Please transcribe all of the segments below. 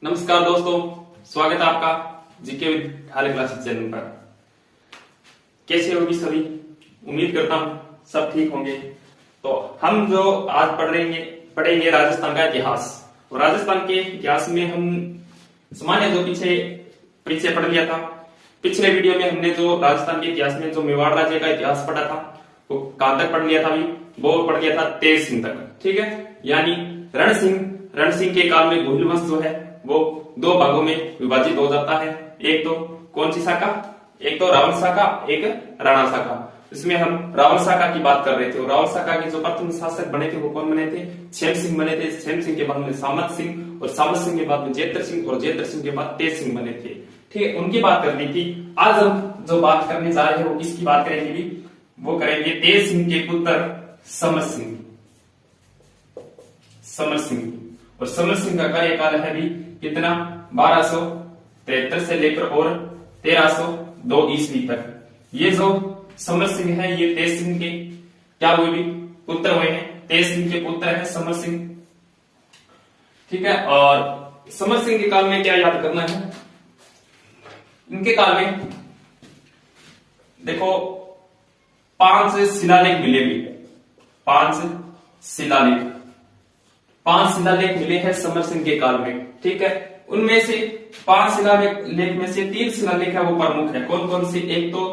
नमस्कार दोस्तों, स्वागत है आपका GK with hall classes channel पर। कैसे होगी सभी? उम्मीद करता हूँ सब ठीक होंगे। तो हम जो आज पढ़ेंगे राजस्थान का इतिहास। और राजस्थान के इतिहास में हम सामान्य जो पीछे पढ़ लिया था। पिछले वीडियो में हमने जो राजस्थान के इतिहास में जो मेवाड़ राज्य का इतिहास पढ़ा था वो कहां तक पढ़ लिया था? अभी वो पढ़ लिया था तेज सिंह तक। ठीक है, यानी रण सिंह के काल में भूल वंश जो है वो दो भागों में विभाजित हो जाता है। एक तो कौन सी शाखा? एक तो रावण शाखा, एक राणा शाखा। इसमें हम रावण शाखा की बात कर रहे थे। और रावण शाखा के जो प्रथम शासक बने थे वो कौन बने थे? क्षेम सिंह बने थे। क्षेम सिंह के बाद में सामत सिंह, और सामत सिंह के बाद में जेतर सिंह, और जेतर सिंह के बाद तेज सिंह बने थे। ठीक है, उनकी बात करनी थी। आज हम जो बात करने जा रहे हैं वो किसकी बात करेंगे? भी वो करेंगे तेज सिंह के पुत्र समर सिंह। समर सिंह और समर सिंह का कार्यकाल है भी कितना? 1273 से लेकर और 1302 ईस्वी तक। ये जो समर सिंह है ये तेज सिंह के क्या हुए? भी पुत्र हुए हैं। तेज सिंह के पुत्र है समर सिंह। ठीक है, और समर सिंह के काल में क्या याद करना है? इनके काल में देखो 5 शिलालेख मिले भी। 5 शिलालेख मिले हैं समर सिंह के काल में। ठीक है, उनमें से 5 शिलालेख में से 3 शिलालेख है वो प्रमुख है। कौन कौन से? एक तो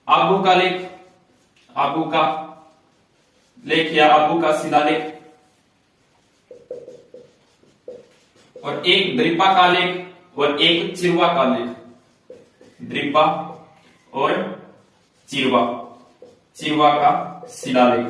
आबू का लेख, आबू का लेख या आबू का शिलालेख, और एक द्रीपा का लेख, और एक चिरवा का लेख। द्रीपा और चिरवा का शिलालेख।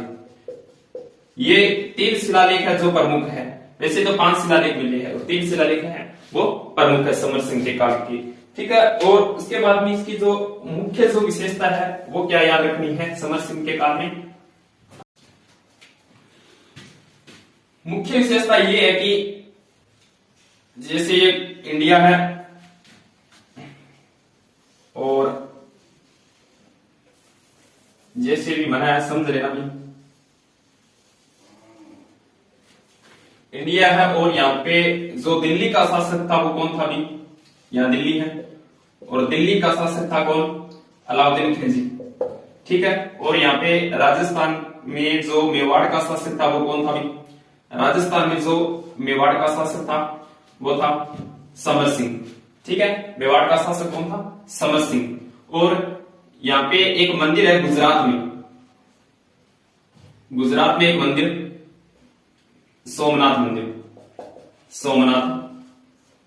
ये 3 शिलालेख है जो प्रमुख है। वैसे तो 5 शिलालेख मिले हैं और 3 शिलालेख हैं वो प्रमुख है समर सिंह के काल की। ठीक है, और उसके बाद में इसकी जो मुख्य जो विशेषता है वो क्या याद रखनी है समर सिंह के काल में? मुख्य विशेषता ये है कि जैसे ये इंडिया है और जैसे भी बना है समझ लेना भी। इंडिया है और यहाँ पे जो दिल्ली का शासक था वो कौन था? भी यहाँ दिल्ली है और दिल्ली का शासक था कौन? अलाउद्दीन खिलजी। ठीक है, और यहाँ पे राजस्थान में जो मेवाड़ का शासक था वो कौन था? भी राजस्थान में जो मेवाड़ का शासक था वो था समर सिंह। ठीक है, मेवाड़ का शासक कौन था? समर सिंह। और यहाँ पे एक मंदिर है गुजरात में एक मंदिर, सोमनाथ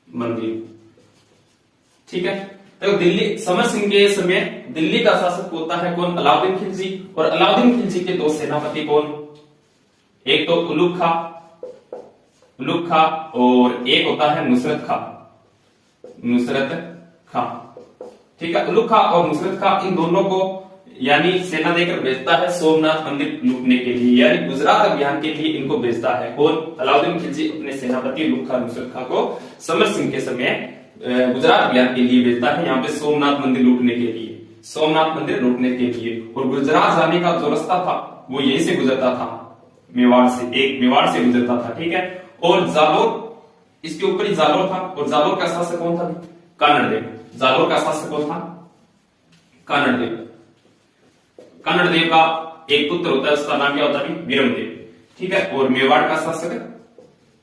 मंदिर। ठीक है, तो दिल्ली समर सिंह के समय दिल्ली का शासक होता है कौन? अलाउद्दीन खिलजी। और अलाउद्दीन खिलजी के 2 सेनापति कौन? एक तो उलुग खा और एक होता है नुसरत खां। ठीक है, उलुग खा और नुसरत खां इन दोनों को यानी सेना देकर भेजता है सोमनाथ मंदिर लूटने के लिए, यानी गुजरात अभियान के लिए इनको भेजता है कौन? अलाउद्दीन खिलजी अपने सेनापति उलुग खा नुसरत खां को समर सिंह के समय गुजरात अभियान के लिए भेजता है, यहाँ पे सोमनाथ मंदिर लूटने के लिए। और गुजरात जाने का जो रास्ता था वो यहीं से गुजरता था, मेवाड़ से गुजरता था। ठीक है, और जालोर, इसके ऊपर ही जालोर था। और जालोर का शासक कौन था? जालोर का शासक कौन था? कन्नड़देव का एक पुत्र होता है, उसका नाम क्या होता है? वीरमदेव। ठीक है, और मेवाड़ का शासक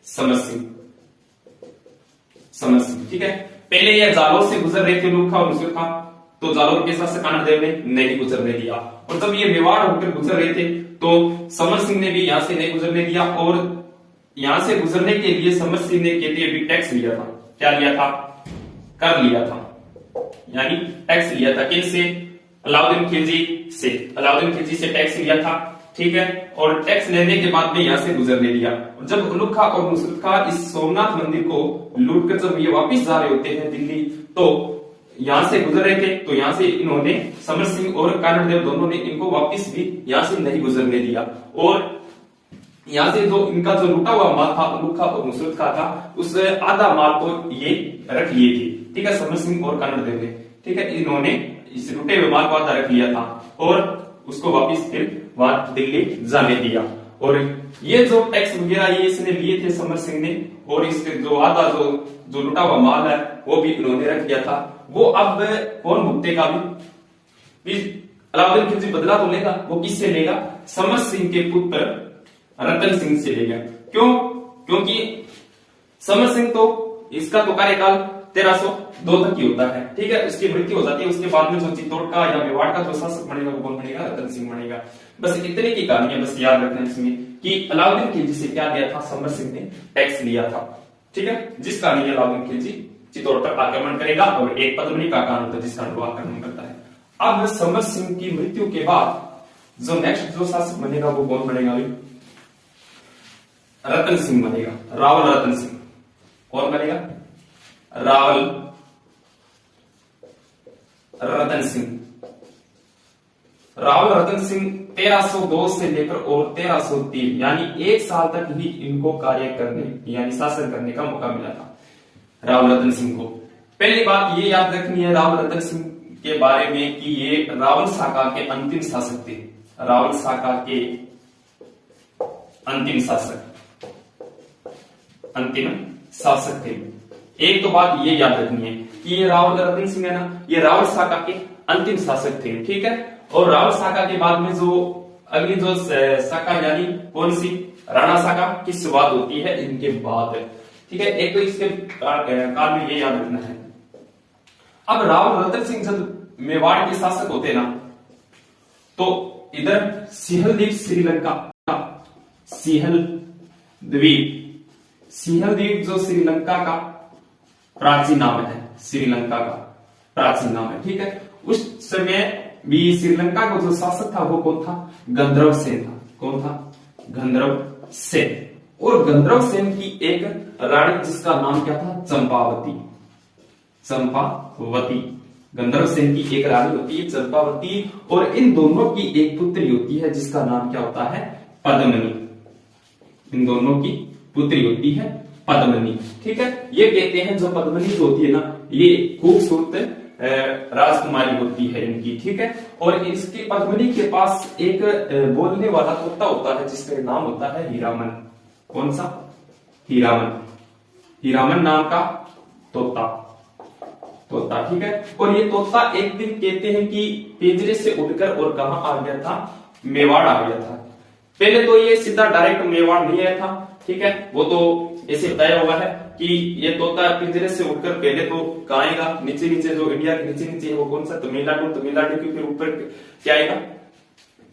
समर सिंह। ठीक है, पहले ये जालोर से गुजर रहे थे उलुग खा और नुसरत खां, तो जालोर के शासक कन्नड़देव ने नहीं गुजरने दिया। और जब ये मेवाड़ होकर गुजर रहे थे तो समर सिंह ने भी यहां से नहीं गुजरने दिया। और यहां से गुजरने के लिए समर सिंह ने के लिए भी टैक्स लिया था। क्या लिया था? कर लिया था, यानी टैक्स लिया था। किनसे? अलाउद्दीन खिलजी से टैक्स लिया था। ठीक है, और टैक्स लेने के बाद में यहां से गुजरने दिया। जब उलुग खा और नुसरत खां इस सोमनाथ मंदिर को लूटकर जब ये वापिस जा रहे होते हैं दिल्ली, तो यहां से गुजर रहे थे, तो यहां से इन्होंने समर सिंह और कन्नड़देव दोनों ने इनको वापिस भी यहां से नहीं गुजरने दिया। और यहां से जो इनका जो लूटा हुआ माल था उलुग खा और नुसरत खां का, उस आधा माल को ये रख लिए थे। ठीक है, समर सिंह और कन्नड़देव ने। ठीक है, इन्होंने इस लुटे हुए माल को आधा रख लिया था और उसको वापिस फिर वहां दिल्ली जाने दिया। और ये जो टैक्स वगैरह ये इसने लिए थे समर सिंह ने, और इसके जो आधा जो लुटा हुआ माल है वो भी इन्होंने रख दिया था। वो अब कौन भुगतेगा भी अलाउद्दीन खिलजी बदला तो लेगा, वो किससे लेगा? समर सिंह के पुत्र रतन सिंह से लेगा। क्यों? क्योंकि समर सिंह तो इसका तो कार्यकाल 1302 तक ही होता है, ठीक है, उसकी मृत्यु हो जाती है। उसके बाद में जो चित्तौड़ का या मेवाड़ का जो शासक बनेगा वो कौन बनेगा? रतन सिंह बनेगा। बस इतने की कहानी है, बस याद रखना इसमें कि अलाउद्दीन खिलजी से क्या लिया था? समर सिंह ने टैक्स लिया था, ठीक है, जिस कारण अलाउद्दीन खिलजी चित्तौड़ पर आक्रमण करेगा और एक पद्मिनी का कान होता है जिस कारण वो आक्रमण करता है। अब समर सिंह की मृत्यु के बाद जो नेक्स्ट जो शासक बनेगा वो कौन बनेगा? रतन सिंह बनेगा, रावल रतन सिंह। कौन बनेगा? रावल रतन सिंह। रावल रतन सिंह 1302 से लेकर और 1303 यानी एक साल तक ही इनको कार्य करने यानी शासन करने का मौका मिला था रावल रतन सिंह को। पहली बात ये याद रखनी है रावल रतन सिंह के बारे में कि ये रावल शाखा के अंतिम शासक थे। रावल शाखा के अंतिम शासक थे। एक तो बात ये याद रखनी है कि ये रावल रतन सिंह है ना, ये रावल शाखा के अंतिम शासक थे, ठीक है। और रावल शाखा के बाद में जो अगली जो शाखा यानी कौन सी? राणा शाखा की शुरुआत होती है इनके बाद, ठीक है। एक तो इसके काल में ये याद रखना है। अब रावल रतन सिंह जब मेवाड़ के शासक होते ना, तो इधर सिंहल द्वीप श्रीलंका, सिंहल द्वीप जो श्रीलंका का प्राचीन नाम है, श्रीलंका का प्राचीन नाम है, ठीक है। उस समय भी श्रीलंका का जो शासक था वो कौन था? गंधर्व सेन था। कौन था? गंधर्व सेन। और गंधर्व सेन की एक रानी जिसका नाम क्या था? चंपावती। गंधर्व सेन की एक रानी होती है चंपावती, और इन दोनों की एक पुत्री होती है जिसका नाम क्या होता है? पद्मिनी। इन दोनों की पुत्री होती है पद्मिनी, ठीक है। ये कहते हैं जो पद्मिनी जो होती है ना, ये खूबसूरत राजकुमारी होती है इनकी, ठीक है। और इसकी पद्मिनी के पास एक बोलने वाला तोता होता है जिसका नाम होता है हीरामन। कौन सा? हीरामन नाम का तोता, ठीक है। और ये तोता एक दिन कहते हैं कि पिंजरे से उड़कर और कहां आ गया था? मेवाड़ आ गया था। पहले तो ये सीधा डायरेक्ट मेवाड़ नहीं आया था, ठीक है। वो तो ऐसे बताया हुआ है कि ये तोता पिंजरे से उठकर पहले तो कहां आएगा? नीचे जो इंडिया के नीचे है वो कौन सा? तमिलनाडु के फिर ऊपर क्या आएगा?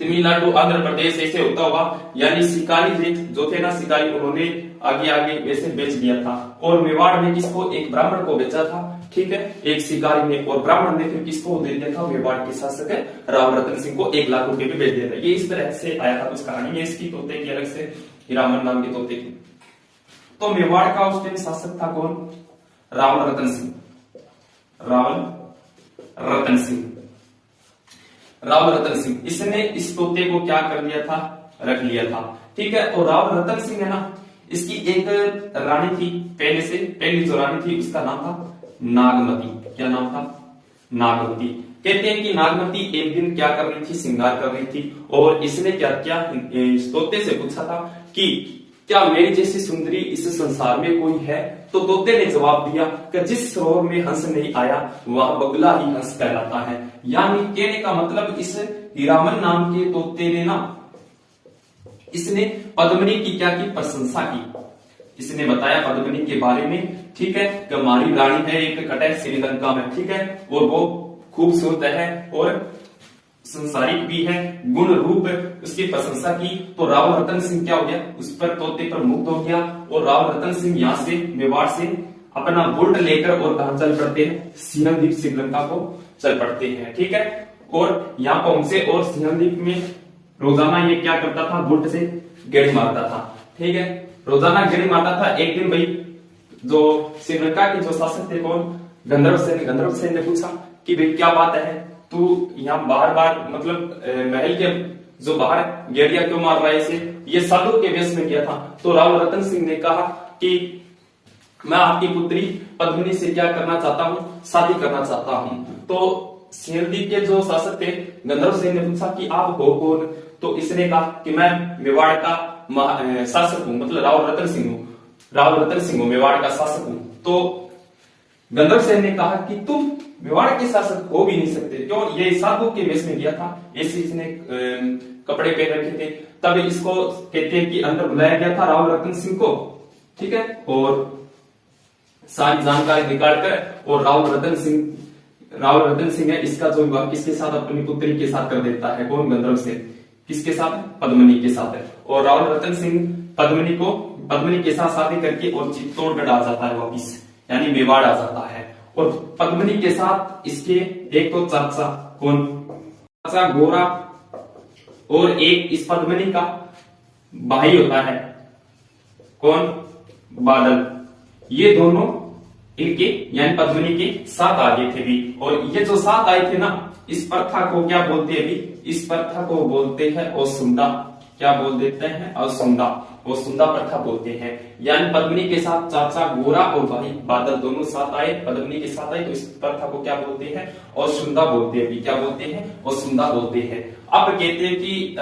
तमिलनाडु, आंध्र प्रदेश, ऐसे होता होगा। यानी शिकारी जो थे ना, शिकारी, उन्होंने आगे वैसे बेच दिया था। और मेवाड़ में किसको? एक ब्राह्मण को बेचा था, ठीक है, एक शिकारी ने। और ब्राह्मण ने फिर किसको दे दिया था? मेवाड़ के शासक है रावल रतन सिंह को 1 लाख रुपए में बेच दिया था। ये इस तरह से आया था कुछ कहानी है इसकी, तोते की अलग से, हीरामन नाम के तोते की। तो मेवाड़ का उस टाइम शासक था कौन? रावल रतन सिंह। इसने इस तोते को क्या कर लिया था? रख लिया था, ठीक है। और रावल रतन सिंह है ना, इसकी एक रानी थी पहली जो रानी थी उसका नाम था नागमती। क्या नाम था? नागमती। कहते हैं कि नागमती एक दिन क्या कर रही थी? श्रृंगार कर रही थी। और इसने क्या किया? इस तोते से पूछा था कि क्या मेरी जैसी सुंदरी इस संसार में कोई है? तो तोते ने जवाब दिया कि जिस सरोवर में हंस नहीं आया वह बगुला ही हंस कहलाता है। यानी कहने का मतलब इस हीरामन नाम के तोते ने ना, इसने पद्मिनी की क्या की? प्रशंसा की। इसने बताया पद्मिनी के बारे में, ठीक है, कि हमारी रानी है एक कटक श्रीलंका में, ठीक है, और वो खूबसूरत है और संसारिक भी है, गुण रूप उसकी प्रशंसा की। तो रावल रतन सिंह क्या हो गया? उस पर तोते पर मुक्त हो गया। और रावल रतन सिंह यहाँ से मेवाड़ से अपना बुल्ट लेकर और कहा चल पड़ते हैं? सिंहल द्वीप श्रीलंका को चल पड़ते हैं, ठीक है। और यहाँ पहुंचे और सिंहल द्वीप में रोजाना ये क्या करता था? बुल्ट से गेड़ी मारता था, ठीक है, रोजाना गेड़ी मारता था। एक दिन भाई जो श्रीलंका के जो शासक थे कौन? गंधर्व सेन ने पूछा कि भाई क्या बात है, तू यहाँ बार मतलब महल के जो बाहर गेड़िया क्यों मार रहा है इसे? ये साधु के वेश में किया था। तो रावल रतन सिंह ने कहा कि मैं आपकी पुत्री पद्मिनी से क्या करना चाहता हूँ? शादी करना चाहता हूँ। तो सिंहल के जो शासक थे गंधर्व सेन ने पूछा कि आप हो कौन? तो इसने कहा कि मैं मेवाड़ का शासक हूं, मतलब राव रतन सिंह हूं, राव रतन सिंह हूं, मेवाड़ का शासक हूं। तो गंधर्व सेन ने कहा कि तुम मेवाड़ के शासक हो भी नहीं सकते, क्यों? ये साधु के वेश में गया था, ऐसे इसने कपड़े पहन रखे थे। तब इसको कहते हैं कि अंदर बुलाया गया था राव रतन सिंह को, ठीक है, और सारी जानकारी निकाल कर और राव रतन सिंह है, इसका जो विवाह किसके साथ? अपनी पुत्री के साथ कर देता है। कौन? गंधर्व सेन। किसके साथ? पद्मिनी के साथ है। और राव रतन सिंह पद्मिनी के साथ शादी करके और चित्तौड़गढ़ आ जाता है वापिस, यानी मेवाड़ आ जाता है। और पद्मिनी के साथ इसके एक तो चाचा, कौन? चाचा गोरा, और एक इस पद्मिनी का भाई होता है, कौन? बादल। ये दोनों इनके यानी पद्मिनी के साथ आ गए थे भी। और ये जो साथ आए थे ना, इस प्रथा को क्या बोलते हैं? भी इस प्रथा को बोलते हैं औसुंदा। क्या बोल देते हैं? औसुंदा। औसुंदा प्रथा बोलते हैं। यानी पद्मिनी के साथ चाचा गोरा और भाई बादल दोनों साथ आए, पद्मिनी के साथ आए, तो इस प्रथा को क्या बोलते हैं? औसुंदा बोलते हैं भी। क्या बोलते हैं? औसुंदा बोलते हैं। अब कहते हैं कि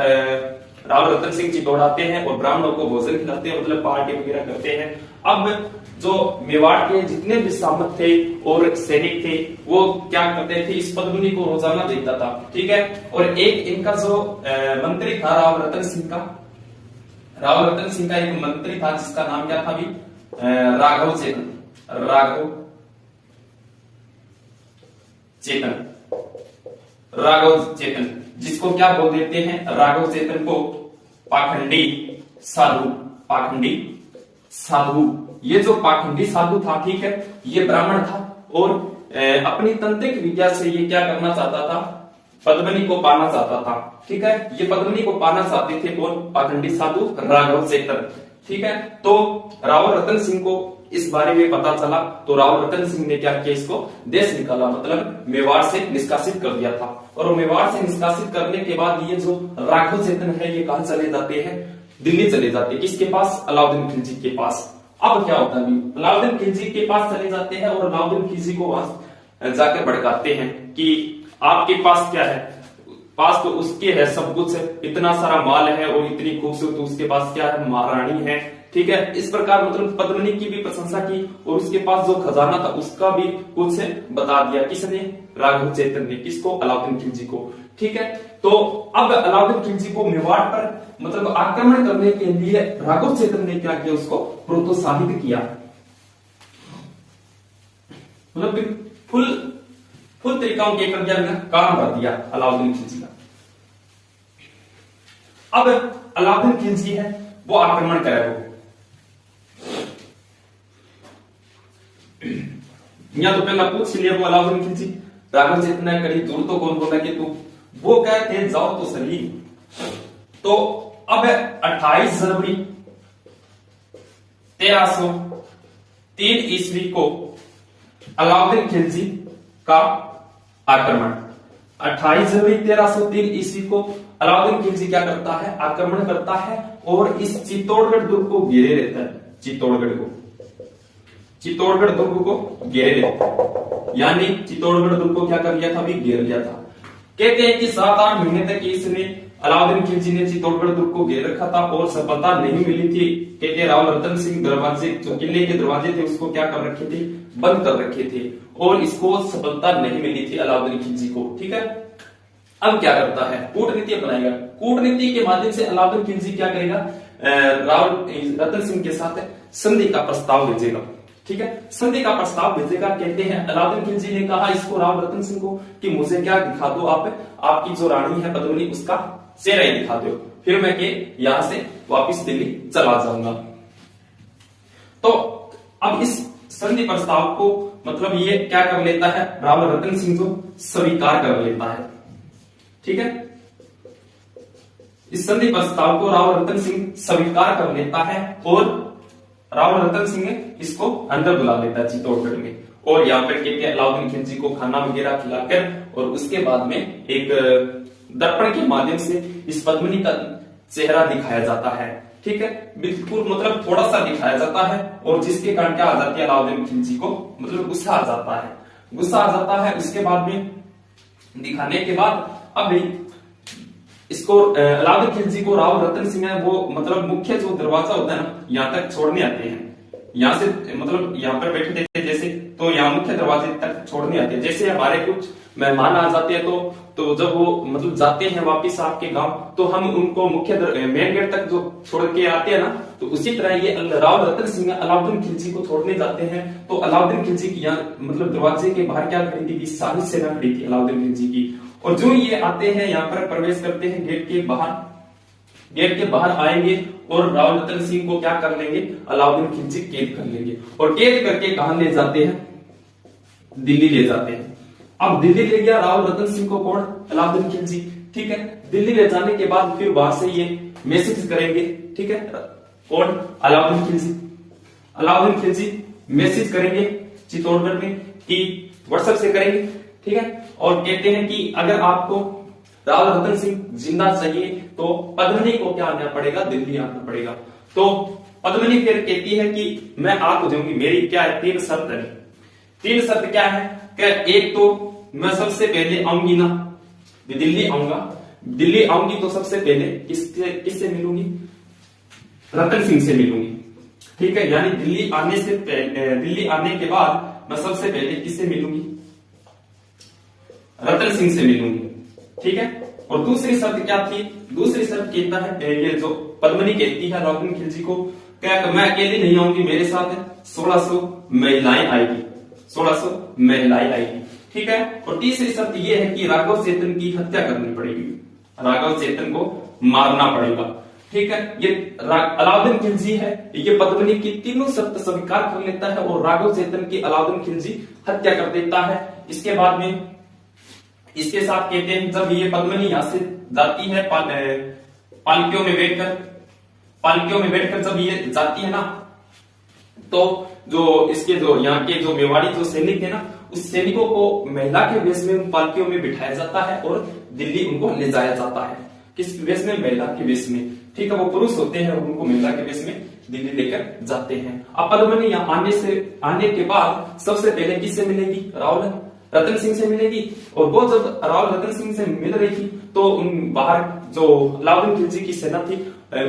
राव रतन सिंह जी दौड़ाते हैं और ब्राह्मणों को भोजन खिलाते हैं, मतलब पार्टी वगैरह करते हैं। अब जो मेवाड़ के जितने भी सामंत थे और सैनिक थे, वो क्या करते थे? इस पद्मिनी को रोजाना देखता था, ठीक है। और एक इनका जो मंत्री था राव रतन सिंह का एक मंत्री था, जिसका नाम क्या था? भी राघव चेतन, जिसको क्या बोल देते हैं? राघव चेतन को पाखंडी साधु। ये जो पाखंडी साधु था, ठीक है, ये ब्राह्मण था और अपनी तंत्रिक विद्या से ये क्या करना चाहता था? पद्मिनी को पाना चाहता था, ठीक है। ये पद्मिनी को पाना चाहते थे कौन? पाखंडी साधु राघव चेतन, ठीक है। तो राव रतन सिंह को इस बारे में पता चला, तो राव रतन सिंह ने क्या किया? इसको देश निकाला, मतलब मेवाड़ से निष्कासित कर दिया था। और मेवाड़ से निष्कासित करने के बाद ये जो राघव चेतन है, ये कहां चले जाते हैं? दिल्ली चले जाते हैं। किसके पास? अलाउद्दीन खिलजी के पास। अब क्या होता है? अलाउद्दीन खिलजी के पास चले जाते हैं और अलाउद्दीन खिलजी को वहां जाकर भड़काते हैं कि आपके पास क्या है? पास तो उसके है सब कुछ, इतना सारा माल है और इतनी खूबसूरत, उसके पास क्या है? महारानी है, ठीक है। इस प्रकार मतलब पद्मिनी की भी प्रशंसा की और उसके पास जो खजाना था उसका भी कुछ बता दिया। किसने? राघव चेतन ने। किसको? अलाउद्दीन खिलजी को, ठीक है। तो अब अलाउद्दीन खिलजी को मेवाड़ पर मतलब आक्रमण करने के लिए राघव चेतन ने क्या किया? उसको प्रोत्साहित किया, मतलब फुल तरीकाओं के कर दिया, काम कर दिया अलाउद्दीन खिलजी का। अब अलाउद्दीन खिलजी है वो आक्रमण करेगा। या तो पहला पूछ लिया वो अलाउद्दीन खिलजी, राघव चेतन ने कड़ी दूर तो कौन बोला कि तू, वो कहते जाओ तो सही। तो अब 28 जनवरी 1303 ईस्वी को अलाउद्दीन खिलजी का आक्रमण। 28 जनवरी 1303 ईस्वी को अलाउद्दीन खिलजी क्या करता है? आक्रमण करता है और इस चित्तौड़गढ़ दुर्ग को घेरे लेता है। चित्तौड़गढ़ दुर्ग को घेरे लेता है, यानी चित्तौड़गढ़ दुर्ग को क्या कर लिया था? अभी घेर लिया था। कहते हैं कि 7-8 महीने तक इसने अलाउद्दीन खिलजी ने चित्तौड़गढ़ दुर्ग को घेर रखा था और सफलता नहीं मिली थी। कहते राव रतन सिंह दरवाजे, जो किले के दरवाजे थे, उसको क्या कर रखे थे? बंद कर रखे थे और इसको सफलता नहीं मिली थी अलाउद्दीन खिलजी को, ठीक है। अब क्या करता है? कूटनीति अपनाएगा। कूटनीति के माध्यम से अलाउद्दीन खिलजी क्या करेगा? राव रतन सिंह के साथ संधि का प्रस्ताव भेजेगा, ठीक है। संधि का प्रस्ताव भेजेगा। कहते हैं अलाउद्दीन खिलजी ने कहा इसको, राव रतन सिंह को, कि मुझे क्या दिखा दो आप, आपकी जो रानी है पद्मिनी, उसका चेहरा ही दिखा दो, फिर मैं के यहां से वापिस दिल्ली चला जाऊंगा। तो अब इस संधि प्रस्ताव को मतलब ये क्या कर लेता है? राव रतन सिंह जो स्वीकार कर लेता है, ठीक है। इस संधि प्रस्ताव को राव रतन सिंह स्वीकार कर लेता है और राव रतन सिंह इसको अंदर बुला लेता है चित्तौड़गढ़ में। और यहाँ पर कहते हैं अलाउद्दीन खिलजी को खाना वगैरह खिलाकर और उसके बाद में एक दर्पण के माध्यम से इस पद्मिनी का चेहरा दिखाया जाता है, ठीक है। बिल्कुल मतलब थोड़ा सा दिखाया जाता है और जिसके कारण क्या आ जाती है? अलाउद्दीन खिलजी को मतलब गुस्सा आ जाता है। उसके बाद में दिखाने के बाद अब इसको अलाउद्दीन खिलजी को राव रतन सिंह है वो मतलब मुख्य जो दरवाजा होता है ना यहाँ तक छोड़ने आते हैं। यहाँ से मतलब यहाँ पर बैठे थे जैसे, तो यहाँ मुख्य दरवाजे तक छोड़ने आते हैं। जैसे हमारे कुछ मेहमान आ जाते हैं तो जब वो मतलब जाते हैं वापिस आपके गांव, तो हम उनको मुख्य मेन गेट तक जो छोड़ के आते हैं ना, तो उसी तरह ये राव रतन सिंह अलाउद्दीन खिलजी को छोड़ने जाते हैं। तो अलाउद्दीन खिलजी की यहाँ मतलब दरवाजे के बाहर क्या खड़ी थी, सारी सेना खड़ी थी अलाउद्दीन खिलजी की। और जो ये आते हैं यहाँ पर प्रवेश करते हैं गेट के बाहर आएंगे और राव रतन सिंह को क्या कर लेंगे, अलाउद्दीन खिलजी कैद कर लेंगे। और कैद करके कहां ले जाते हैं, दिल्ली ले जाते हैं। अब दिल्ली ले गया राव रतन सिंह को कौन, अलाउद्दीन खिलजी। ठीक है, दिल्ली ले जाने के बाद फिर वहां से ये मैसेज करेंगे। ठीक है, कौन, अलाउद्दीन खिलजी मैसेज करेंगे चित्तौड़गढ़ में कि व्हाट्सएप से करेंगे। ठीक है, और कहते हैं कि अगर आपको राव रतन सिंह जिंदा चाहिए तो पद्मिनी को क्या आना पड़ेगा, दिल्ली आना पड़ेगा। तो पद्मिनी फिर कहती है कि मैं आ तो जाऊंगी, मेरी क्या है, 3 शर्त है। 3 शर्त क्या है, एक तो मैं सबसे पहले आऊंगी ना, दिल्ली आऊंगा, दिल्ली आऊंगी तो सबसे पहले किससे मिलूंगी, रतन सिंह से मिलूंगी। ठीक है, यानी दिल्ली आने के बाद मैं सबसे पहले किससे मिलूंगी, रतन सिंह से मिलूंगी। ठीक है, और दूसरी शर्त क्या थी, दूसरी शर्त कहता है ये जो पद्मिनी कहती है अलाउद्दीन खिलजी को, क्या मैं अकेली नहीं आऊंगी, मेरे साथ 1600 महिलाएं आएगी, 1600 महिलाएं आएगी। ठीक है, और तीसरी शर्त ये है कि राघव चेतन की हत्या करनी पड़ेगी, राघव चेतन को मारना पड़ेगा। ठीक है, ये अलाउद्दीन खिलजी है, ये पद्मिनी की तीनों शर्त स्वीकार कर लेता है और राघव चेतन की अलाउद्दीन खिलजी हत्या कर देता है। इसके बाद में इसके साथ कहते हैं जब ये पद्मिनी यहां से जाती है पालकियों में बैठकर जब ये जाती है ना, तो जो इसके जो यहाँ के जो मेवाड़ी जो सैनिक है ना, उस सैनिकों को महिला के वेश में उन पालकियों में बिठाया जाता है और दिल्ली उनको ले जाया जाता है। किस वेश में, महिला के वेश में। ठीक है, वो पुरुष होते हैं और उनको महिला के वेश में दिल्ली लेकर जाते हैं। अब पद्मिनी यहाँ आने के बाद सबसे पहले किससे मिलेगी, राव रतन सिंह से मिलेगी। और वो जब राव रतन सिंह से मिल रही थी तो उन बाहर जो अलाउद्दीन खिलजी की सेना थी,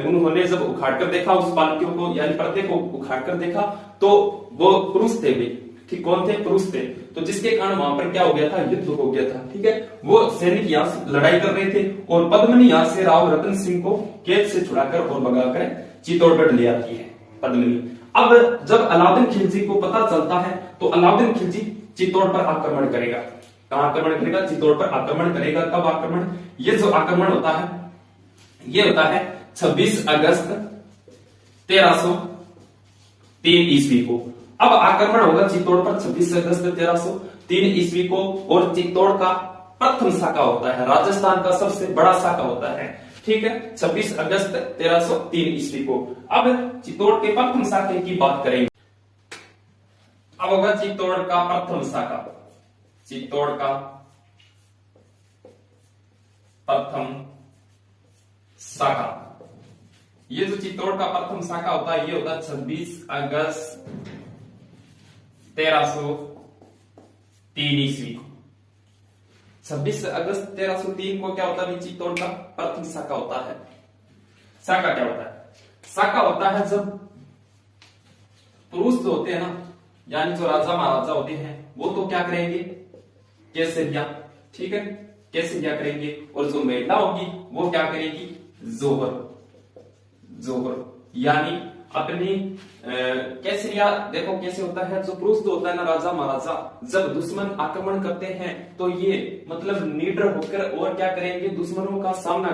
उन्होंने जब उखाड़ कर देखा उस पालकियों को, यानी पर्दे को उखाड़ कर देखा, तो वो पुरुष थे वे। ठीक, कौन थे, पुरुष थे। तो जिसके कारण वहां पर क्या हो गया था, युद्ध हो गया था। ठीक है, वो सैनिक यहाँ से लड़ाई कर रहे थे और पद्मिनी यहाँ से राव रतन सिंह को कैद से छुड़ाकर और भगाकर चित्तौड़गढ़ ले आती है पद्मिनी। अब जब अलाउद्दीन खिलजी को पता चलता है तो अलाउद्दीन खिलजी चित्तौड़ पर आक्रमण करेगा। कहां आक्रमण करेगा, चित्तौड़ पर आक्रमण करेगा। कब आक्रमण, ये जो आक्रमण होता है ये होता है 26 अगस्त 1303 ईस्वी को। अब आक्रमण होगा चित्तौड़ पर 26 अगस्त 1303 ईस्वी को, और चित्तौड़ का प्रथम शाखा होता है, राजस्थान का सबसे बड़ा शाखा होता है। ठीक है, 26 अगस्त 1303 ईस्वी को। अब चित्तौड़ के प्रथम शाखा की बात करेंगे। अब होगा चित्तौड़ का प्रथम शाखा, चित्तौड़ का प्रथम शाखा। ये जो चित्तौड़ का प्रथम शाखा होता है ये होता है 26 अगस्त 1303 ईस्वी को। 26 अगस्त 1303 को क्या होता है, चित्तौड़ का प्रथम शाखा होता है। शाखा क्या होता है, शाखा होता है जब पुरुष जो होते हैं ना, यानी जो राजा महाराजा होते हैं, वो तो क्या करेंगे, केसरिया। ठीक है, केसरिया करेंगे। और जो महिला होगी वो क्या करेगी, जोहर, यानी अपनी केसरिया। देखो कैसे होता है, जो पुरुष जो होता है ना, राजा महाराजा, जब दुश्मन आक्रमण करते हैं तो ये मतलब निडर होकर और क्या करेंगे, दुश्मनों का सामना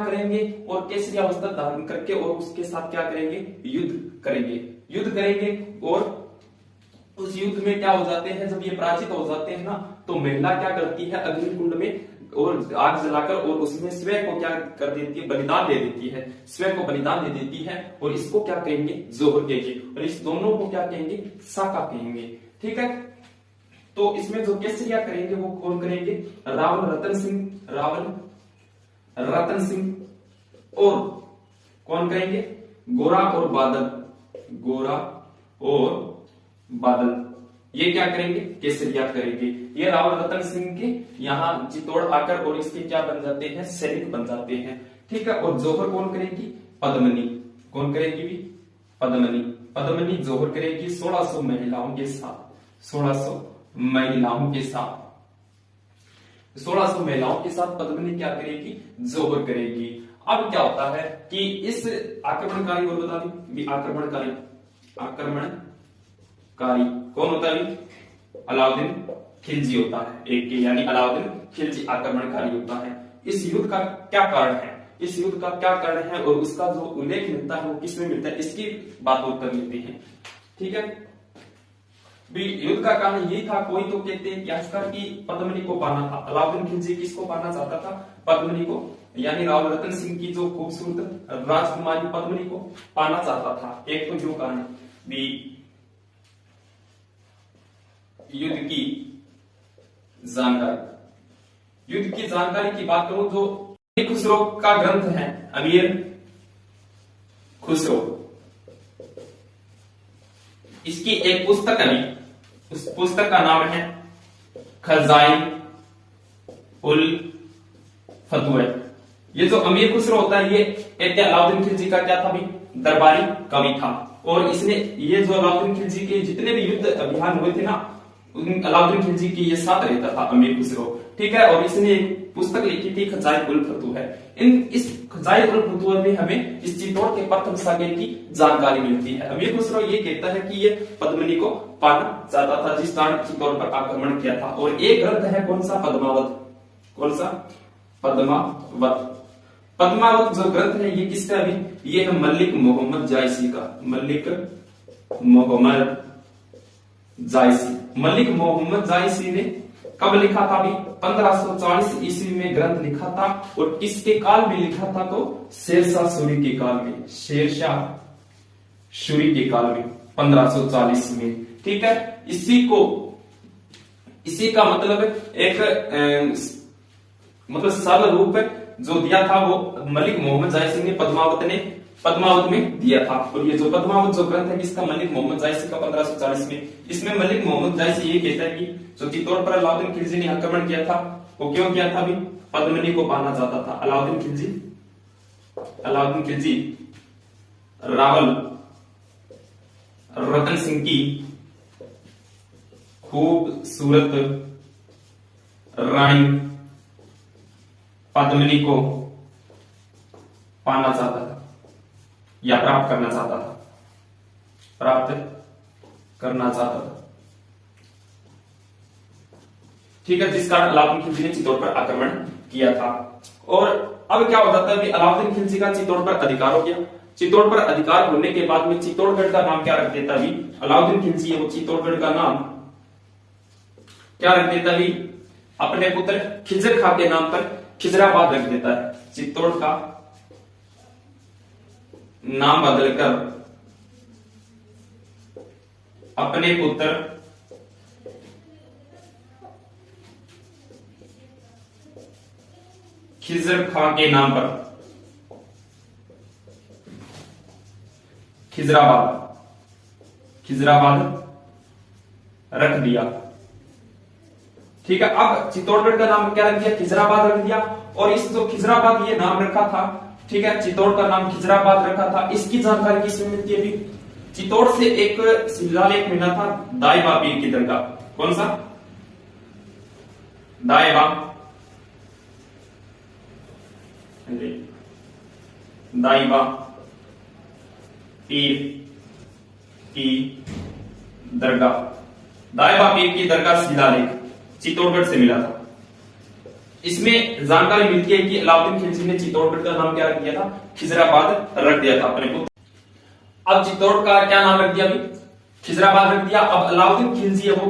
करेंगे और केसरिया वस्त्र धारण करके और उसके साथ क्या करेंगे, युद्ध करेंगे। और उस युद्ध में क्या हो जाते हैं, जब ये पराजित हो जाते हैं ना, तो महिला क्या करती है, अग्निकुंड में और आग जलाकर और उसमें स्वयं को क्या कर देती है, बलिदान दे देती है, स्वयं को बलिदान दे देती है। और इसको क्या कहेंगे, जोहर कहेंगे। और इस दोनों को क्या कहेंगे, शाखा कहेंगे। ठीक है, तो इसमें जो केसरिया करेंगे वो कौन करेंगे, रावण रतन सिंह। और कौन करेंगे, गोरा और बादल, ये क्या करेंगे, केसरिया करेंगे। ये रावल रतन सिंह के यहाँ चित्तौड़ आकर और इसके क्या बन जाते हैं, सैनिक बन जाते हैं। ठीक है, और जौहर कौन करेगी, पद्मनी। कौन करेगी भी, पद्मनी। पद्मनी जौहर करेगी 1600 महिलाओं के साथ, 1600 महिलाओं के साथ, 1600 महिलाओं के साथ पद्मनी क्या करेगी, जौहर करेगी। अब क्या होता है कि इस आक्रमणकारी, और बता दें आक्रमणकारी, आक्रमणकारी कौन होता है, अलाउद्दीन खिलजी होता है। एक के यानी अलाउद्दीन खिलजी आक्रमणकारी होता है। इस युद्ध का क्या कारण है, इस युद्ध का क्या कारण है और उसका जो उल्लेख मिलता है वो किसमें मिलता है, इसकी बात और कर लेते हैं। ठीक है, युद्ध का कारण यही था। कोई तो कहते हैं इतिहासकार की पद्मनी को पाना था। अलाउद्दीन खिलजी किसको पाना चाहता था, पद्मनी को, यानी रावल रतन सिंह की जो खूबसूरत राजकुमारी पद्मनी को पाना चाहता था। एक तो जो कारण भी युद्ध की जानकारी, युद्ध की जानकारी की बात करूं जो खुसरो का ग्रंथ है, अमीर खुसरो, इसकी एक पुस्तक है, उस पुस्तक का नाम है खजाइन उल फतुह। ये जो अमीर खुसरो होता है ये अलाउद्दीन खिलजी का क्या था भी, दरबारी कवि था। और इसने ये जो अलाउद्दीन खिलजी के जितने भी युद्ध अभियान हुए थे ना, अलाउद्दीन खिलजी की ये साथ रहता था अमीर खुसरो। ठीक है, और इसने एक पुस्तक लिखी थी खजाइन उल फतुह है। इस खजाइन उल फतुह में हमें इस चित्तौड़ के प्रथम सागे की जानकारी मिलती है। अमीर खुसरो ये कहता है कि ये पद्मनी को पाना चाहता था, जिस कारण चित्तौड़ पर आक्रमण किया था। और एक ग्रंथ है कौन सा, पद्मावत। कौन सा, पद्मावत। पद्मावत जो ग्रंथ है ये किसका भी, ये है मलिक मोहम्मद जायसी का, मलिक मोहम्मद जायसी। मलिक मोहम्मद जायसी ने कब लिखा था भी, 1540 ईस्वी में ग्रंथ लिखा था। और किसके काल में लिखा था, तो शेरशाह सूरी के काल में, शेरशाह सूरी के काल में 1540 में। ठीक है, इसी का मतलब एक मतलब सरल रूप जो दिया था वो मलिक मोहम्मद जायसी ने पद्मावत में दिया था। और ये जो पद्मावत जो ग्रंथ है किसका, मलिक मोहम्मद जायसी का 1540 में। इसमें मलिक मोहम्मद जायसी ये कहता है कि जो चित्तौड़ पर अलाउद्दीन खिलजी ने आक्रमण किया था वो क्यों किया था भी, पद्मनी को पाना चाहता था। अलाउद्दीन खिलजी रावल रतन सिंह की खूबसूरत रानी पद्मनी को पाना चाहता था या प्राप्त करना चाहता था। ठीक है, जिस कारण अलाउद्दीन खिलजी ने चित्तौड़ पर आक्रमण किया था। और अब क्या हो जाता है, अलाउद्दीन खिलजी का चित्तौड़ पर अधिकार हो गया। चित्तौड़ पर अधिकार होने के बाद में चित्तौड़गढ़ का नाम क्या रख देता भी, अलाउद्दीन खिलजी है वो चित्तौड़गढ़ का नाम क्या रख देता भी, अपने पुत्र खिजर खां के नाम पर खिजराबाद रख देता है। चित्तौड़ का नाम बदलकर अपने पुत्र खिजर खां के नाम पर खिजराबाद रख दिया। ठीक है, अब चित्तौड़गढ़ का नाम क्या रख दिया, खिजराबाद रख दिया। और इस जो खिजराबाद ये नाम रखा था, ठीक है, चित्तौड़ का नाम खिजराबाद रखा था, इसकी जानकारी किसमें मिलती है भी, चित्तौड़ से एक शिलालेख मिला था दाईबा पीर की दरगाह। कौन सा, दाईबा पीर की दरगाह, दाईबा पीर की दरगाह शिलालेख चित्तौड़गढ़ से मिला था। इसमें जानकारी मिलती है कि अलाउद्दीन खिलजी ने चित्तौड़गढ़ का नाम क्या रख दिया था, खिजराबाद रख दिया था अपने पुत्र। अब चित्तौड़ का क्या नाम रख दिया, खिजराबाद रख दिया। अब अलाउद्दीन खिलजी है वो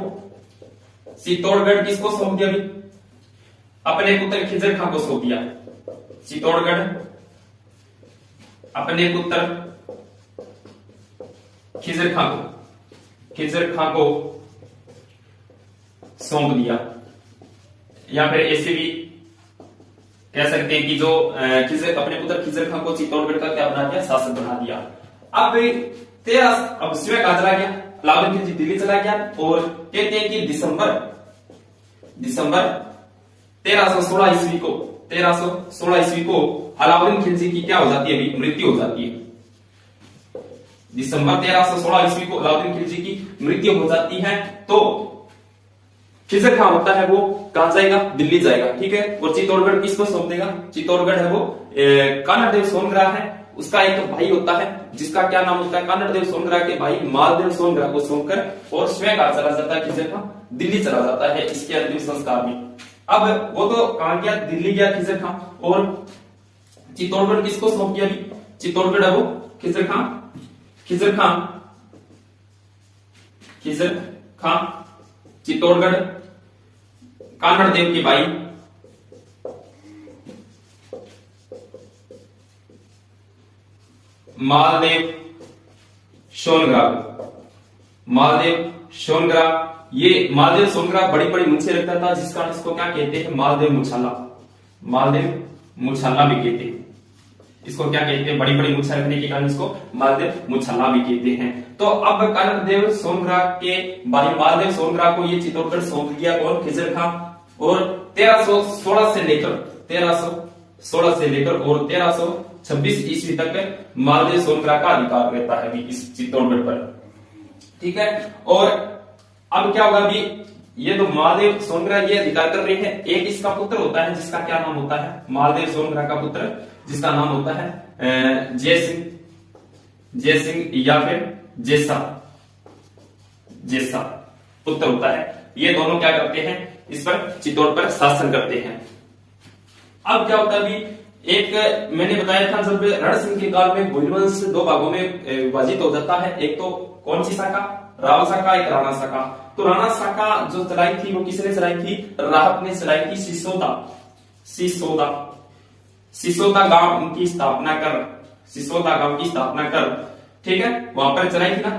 चित्तौड़गढ़ किसको सौंप दिया, अपने पुत्र खिजर खां को सौंप दिया। चित्तौड़गढ़ अपने पुत्र खिजर खां को सौंप दिया। या फिर ऐसे भी कह सकते हैं कि जो अपने पुत्र खिजर खां को चित्तौड़गढ़ का क्या बना दिया, शासक बना दिया। अब अब स्वयं आ गया अलाउद्दीन खिलजी दिल्ली चला गया और कहते हैं कि दिसंबर 1316 ईस्वी को अलाउद्दीन खिलजी की क्या हो जाती है, अभी मृत्यु हो जाती है। दिसंबर 1316 ईस्वी को अलाउद्दीन खिलजी की मृत्यु हो जाती है। तो खिजर खां होता है वो कहां जाएगा, दिल्ली जाएगा, ठीक है। और चित्तौड़गढ़ किसको सौंप देगा, चित्तौड़गढ़ है वो कानड़देव सोनग्रा है, उसका एक भाई होता है जिसका क्या नाम होता है, कानड़देव सोनग्रा के भाई मालदेव सोनग्रा को सौंपकर और स्वयं कहां चला जाता है, खिजर खां दिल्ली चला जाता है इसके अंतिम संस्कार में। अब वो तो कहां गया, दिल्ली गया खिजर खां, और चित्तौड़गढ़ किसको सौंप दिया, चित्तौड़गढ़ है वो खिजर खां चित्तौड़गढ़ कानड़देव के भाई मालदेव सोनग्रा, ये मालदेव सोनग्रा बड़ी बड़ी मूंछें रखता था, जिस कारण इसको क्या कहते हैं, मालदेव मुछल्ला भी कहते हैं। इसको क्या कहते हैं, बड़ी बड़ी मूंछें रखने के कारण इसको मालदेव मुछल्ला भी कहते हैं। तो अब कानड़देव सोनग्रा के भाई मालदेव सोनग्रा को ये चित्तौड़गढ़ सौंप दिया कौन, खिजर खां, और 1316 से लेकर और 1326 ईस्वी तक मालदेव सोनग्रा का अधिकार रहता है इस चित्तौड़गढ़ पर, ठीक है। और अब क्या होगा, अभी ये तो मालदेव सोनग्रा ये अधिकार कर रहे हैं। एक इसका पुत्र होता है जिसका क्या नाम होता है, मालदेव सोनग्रा का पुत्र जिसका नाम होता है जय सिंह या फिर जैसा पुत्र होता है। ये दोनों क्या करते हैं, इस पर चित्तौड़ पर शासन करते हैं। अब क्या होता है, अभी एक मैंने बताया था, जब रण सिंह के काल में भोजवंश दो भागों में विभाजित हो जाता है, एक तो कौन सी शाखा, राव शाखा, एक राणा शाखा। तो राणा शाखा जो चलाई थी वो किसने चलाई थी, राहत ने चलाई थी। सिसोदा गांव की स्थापना कर, ठीक है, वहां पर चलाई थी ना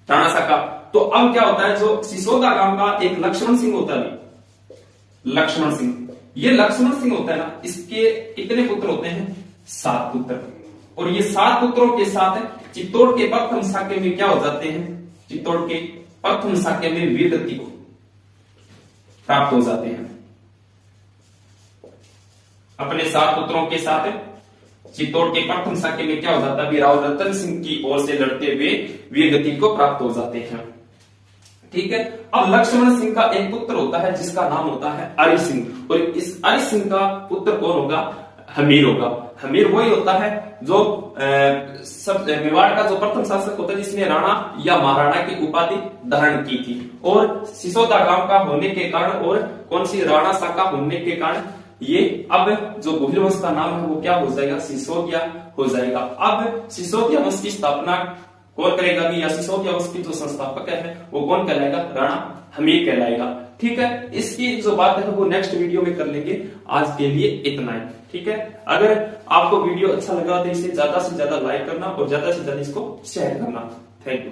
राणा शाखा। तो अब क्या होता है, जो सिसोदा गांव का एक लक्ष्मण सिंह होता है, ये लक्ष्मण सिंह होता है ना, इसके कितने पुत्र होते हैं, 7 पुत्र। और ये 7 पुत्रों के साथ चित्तौड़ के प्रथम शाक्य में क्या हो जाते हैं, चित्तौड़ के प्रथम शाक्य में वीरगति को प्राप्त हो जाते हैं। अपने 7 पुत्रों के साथ चित्तौड़ के प्रथम शाक्य में क्या हो जाता है, राव रतन सिंह की ओर से लड़ते हुए वीरगति को प्राप्त हो जाते हैं, ठीक है। अब लक्ष्मण सिंह का एक पुत्र होता है जिसका नाम होता है अरि सिंह, और इस अरि सिंह का पुत्र कौन होगा, हमीर होगा। हमीर वही होता है जो सब मेवाड़ का जो प्रथम शासक होता है जिसने राणा या महाराणा की उपाधि धारण की थी। और सिसोदा गांव का होने के कारण और कौन सी राणा शाखा होने के कारण ये अब जो भोजल वंश का नाम है वो क्या हो जाएगा, सिसोदिया हो जाएगा। अब सिसोदिया वंश की स्थापना कौन करेगा भी, या सिसोदिया वंश की जो संस्थापक है वो कौन कहलाएगा, राणा हमीर कहलाएगा, ठीक है। इसकी जो बात है वो नेक्स्ट वीडियो में कर लेंगे, आज के लिए इतना ही, ठीक है। अगर आपको वीडियो अच्छा लगा तो इसे ज्यादा से ज्यादा लाइक करना और ज्यादा से ज्यादा इसको शेयर करना। Thank you.